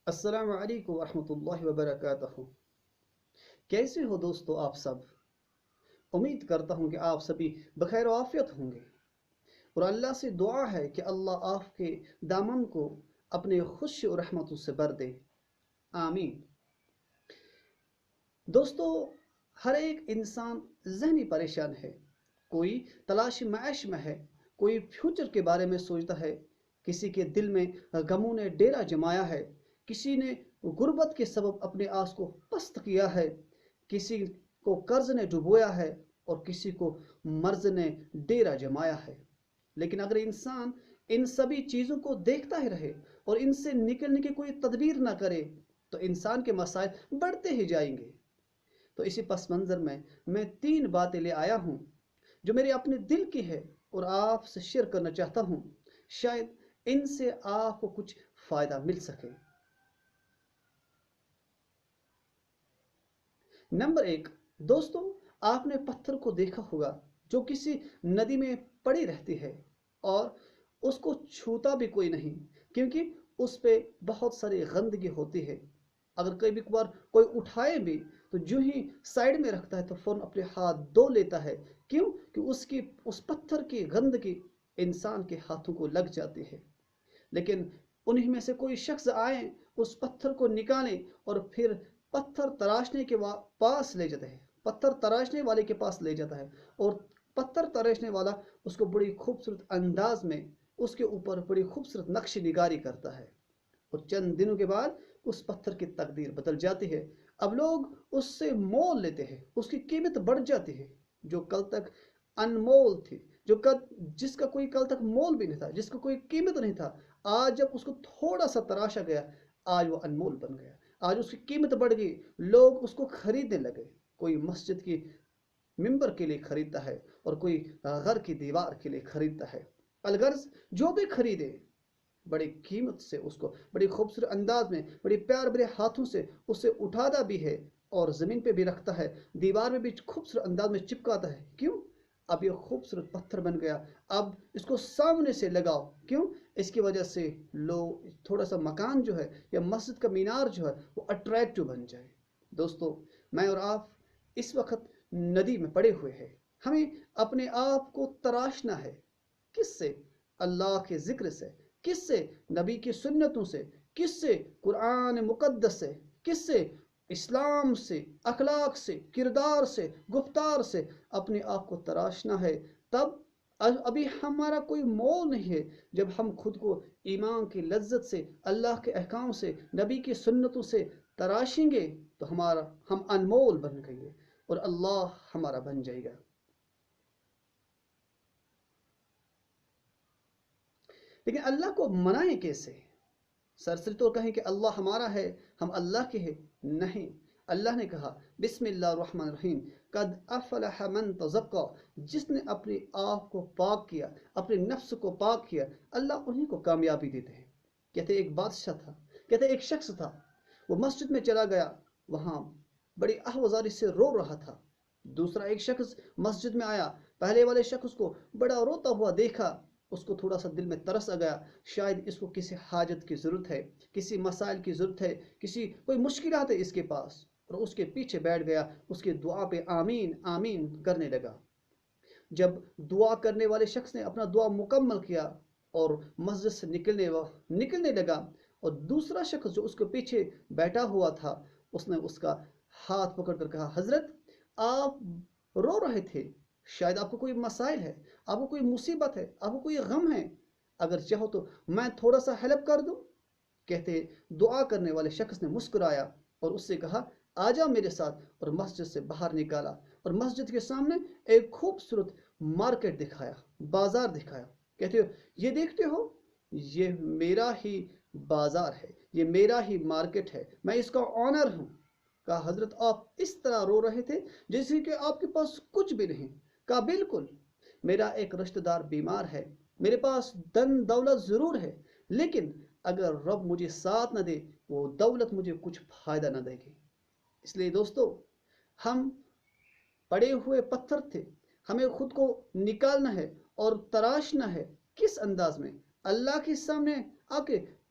السلام علیکم ورحمۃ اللہ وبرکاتہ۔ کیسے ہو دوستو آپ سب؟ امید کرتا ہوں کہ آپ سبھی بخیر و عافیت ہوں گے، اور اللہ سے دعا ہے کہ اللہ آپ کے دامن کو اپنے خوش و رحمتوں سے بر دے، آمین۔ دوستو، ہر ایک انسان ذہنی پریشان ہے، کوئی تلاش معاش میں ہے، کوئی فیوچر کے بارے میں سوچتا ہے، کسی کے دل میں غموں نے ڈیرا جمایا ہے، کسی نے غربت کے سبب اپنے آس کو پست کیا ہے، کسی کو قرض نے ڈبویا ہے، اور کسی کو مرض نے ڈیرا جمایا ہے۔ لیکن اگر انسان ان سبھی چیزوں کو دیکھتا ہی رہے اور ان سے نکلنے کی کوئی تدبیر نہ کرے تو انسان کے مسائل بڑھتے ہی جائیں گے۔ تو اسی پس منظر میں 3 باتیں لے آیا ہوں جو میرے اپنے دل کی ہے اور آپ سے شیئر کرنا چاہتا ہوں، شاید ان سے آپ کو کچھ فائدہ مل سکے۔ نمبر 1، دوستو، آپ نے پتھر کو دیکھا ہوگا جو کسی ندی میں پڑی رہتی ہے اور اس کو چھوتا بھی کوئی نہیں، کیونکہ اس پہ بہت ساری گندگی ہوتی ہے۔ اگر کئی بار کوئی اٹھائے بھی تو جو ہی سائڈ میں رکھتا ہے تو فوراً اپنے ہاتھ دھو لیتا ہے، کیوں کہ اس پتھر کی گندگی انسان کے ہاتھوں کو لگ جاتی ہے۔ لیکن انہی میں سے کوئی شخص آئے، اس پتھر کو نکالے اور پھر پتھر تراشنے کے پاس لے جاتا ہے، پتھر تراشنے والے کے پاس لے جاتا ہے، اور پتھر تراشنے والا اس کو بڑی خوبصورت انداز میں اس کے اوپر بڑی خوبصورت نقش نگاری کرتا ہے، اور چند دنوں کے بعد اس پتھر کی تقدیر بدل جاتی ہے۔ اب لوگ اس سے مول لیتے ہیں، اس کی قیمت بڑھ جاتی ہے۔ جو کل تک انمول تھی، جس کا کوئی کل تک مول بھی نہیں تھا، جس کا کوئی قیمت نہیں تھا، آج جب اس کو تھوڑا سا تراشا گیا، آج وہ انمول بن گیا، آج اس کی قیمت بڑھ گئی، لوگ اس کو خریدنے لگے۔ کوئی مسجد کی ممبر کے لیے خریدتا ہے اور کوئی گھر کی دیوار کے لیے خریدتا ہے۔ الغرض جو بھی خریدے، بڑی قیمت سے اس کو بڑی خوبصورت انداز میں بڑی پیار بڑے ہاتھوں سے اسے اٹھاتا بھی ہے اور زمین پہ بھی رکھتا ہے، دیوار میں بھی خوبصورت انداز میں چپکاتا ہے۔ کیوں؟ اب یہ خوبصورت پتھر بن گیا، اب اس کو سامنے سے لگاؤ، کیوں؟ اس کی وجہ سے لوگ تھوڑا سا مکان جو ہے یا مسجد کا مینار جو ہے وہ اٹریکٹو بن جائے۔ دوستو، میں اور آپ اس وقت ندی میں پڑے ہوئے ہیں، ہمیں اپنے آپ کو تراشنا ہے۔ کس سے؟ اللہ کے ذکر سے۔ کس سے؟ نبی کی سنتوں سے۔ کس سے؟ قرآن مقدس سے۔ کس سے؟ اسلام سے، اخلاق سے، کردار سے، گفتار سے اپنے آپ کو تراشنا ہے۔ تب ابھی ہمارا کوئی مول نہیں ہے۔ جب ہم خود کو ایمان کی لذت سے، اللہ کے احکام سے، نبی کی سنتوں سے تراشیں گے تو ہم انمول بن گئے اور اللہ ہمارا بن جائے گا۔ لیکن اللہ کو منائیں کیسے؟ سرسری طور کہیں کہ اللہ ہمارا ہے، ہم اللہ کے ہیں؟ نہیں، اللہ نے کہا بسم اللہ الرحمن الرحیم، قد افلح من تزکا، جس نے اپنے آپ کو پاک کیا، اپنے نفس کو پاک کیا، اللہ انہی کو کامیابی دیتے ہیں۔ کہتے ایک بادشاہ تھا، کہتے ایک شخص تھا، وہ مسجد میں چلا گیا، وہاں بڑی آہوازاری سے رو رہا تھا۔ دوسرا ایک شخص مسجد میں آیا، پہلے والے شخص کو بڑا روتا ہوا دیکھا، اس کو تھوڑا سا دل میں ترس آ گیا، شاید اس کو کسی حاجت کی ضرورت ہے، کسی مسائل کی ضرورت ہے، کوئی مشکلات ہے اس کے پاس، اور اس کے پیچھے بیٹھ گیا، اس کی دعا پہ آمین آمین کرنے لگا۔ جب دعا کرنے والے شخص نے اپنا دعا مکمل کیا اور مسجد سے نکلنے لگا، اور دوسرا شخص جو اس کے پیچھے بیٹھا ہوا تھا، اس نے اس کا ہاتھ پکڑ کر کہا، حضرت آپ رو رہے تھے، شاید آپ کو کوئی مسائل ہے، آپ کو کوئی مصیبت ہے، آپ کو کوئی غم ہے، اگر چاہو تو میں تھوڑا سا ہیلپ کر دوں۔ کہتے دعا کرنے والے شخص نے مسکرایا اور اس سے کہا، آ جا میرے ساتھ، اور مسجد سے باہر نکالا اور مسجد کے سامنے ایک خوبصورت مارکیٹ دکھایا، بازار دکھایا۔ کہتے ہو یہ دیکھتے ہو، یہ میرا ہی بازار ہے، یہ میرا ہی مارکیٹ ہے، میں اس کا آنر ہوں۔ کہا حضرت آپ اس طرح رو رہے تھے جیسے کہ آپ کے پاس کچھ بھی نہیں۔ کہا بالکل، میرا ایک رشتہ دار بیمار ہے، میرے پاس دن دولت ضرور ہے، لیکن اگر رب مجھے ساتھ نہ دے وہ دولت مجھے کچھ فائدہ نہ دے گی۔ اس لیے دوستو، ہم پڑے ہوئے پتھر تھے، ہمیں خود کو نکالنا ہے اور تراشنا ہے۔ کس انداز میں؟ اللہ کے سامنے آ کے